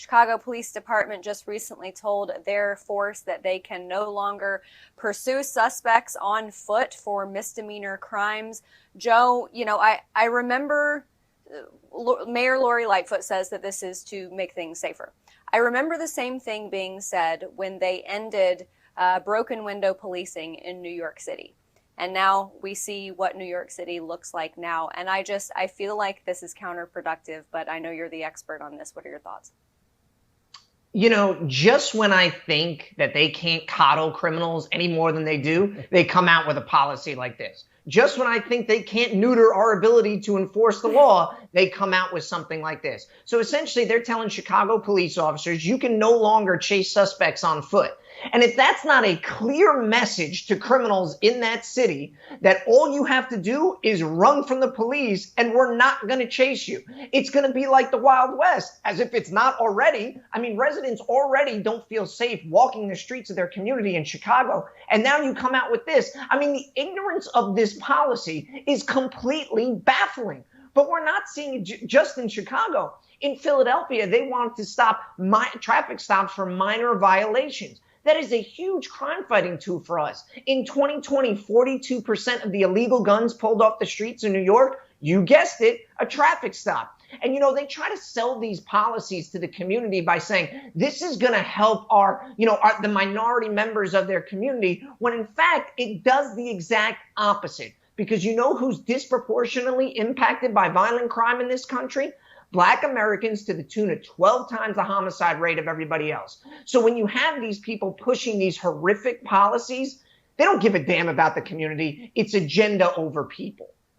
Chicago Police Department just recently told their force that they can no longer pursue suspects on foot for misdemeanor crimes. Joe, I remember Mayor Lori Lightfoot says that this is to make things safer. I remember the same thing being said when they ended broken window policing in New York City. And now we see what New York City looks like now. And I feel like this is counterproductive, but I know you're the expert on this. What are your thoughts? Just when I think that they can't coddle criminals any more than they do, they come out with a policy like this. Just when I think they can't neuter our ability to enforce the law, they come out with something like this. So essentially, they're telling Chicago police officers, you can no longer chase suspects on foot. And if that's not a clear message to criminals in that city that all you have to do is run from the police and we're not going to chase you, it's going to be like the Wild West, as if it's not already. I mean, residents already don't feel safe walking the streets of their community in Chicago. And now you come out with this. I mean, the ignorance of this policy is completely baffling. But we're not seeing it just in Chicago. In Philadelphia, they want to stop traffic stops for minor violations. That is a huge crime fighting tool for us. In 2020, 42% of the illegal guns pulled off the streets in New York, you guessed it, a traffic stop. And, they try to sell these policies to the community by saying this is going to help the minority members of their community, when in fact, it does the exact opposite. Because who's disproportionately impacted by violent crime in this country? Black Americans, to the tune of 12 times the homicide rate of everybody else. So when you have these people pushing these horrific policies, they don't give a damn about the community. It's agenda over people.